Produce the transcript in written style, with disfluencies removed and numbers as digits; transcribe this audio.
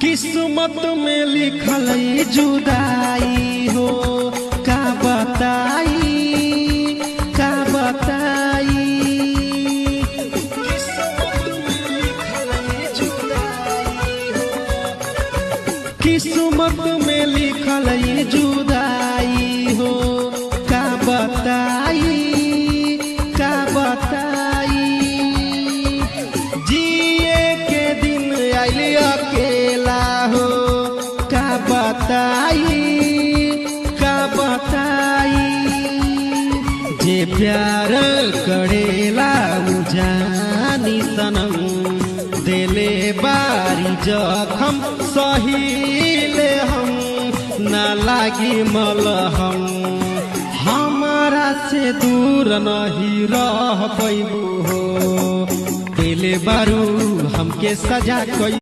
किस्मत में लिखल जुदाई हो का बताई का बताई। किस्मत में लिखल जुदाई हो का बताई का बताई। जिए के दिन आइल अकेला हो का बताई का बताई। जे प्यार करेला जानी सनम देले बारी जखम सहीले हम ना लागी मलहम। हमारा से दूर नहीं रह पैबू हो देले बारू हमके सजा कोई।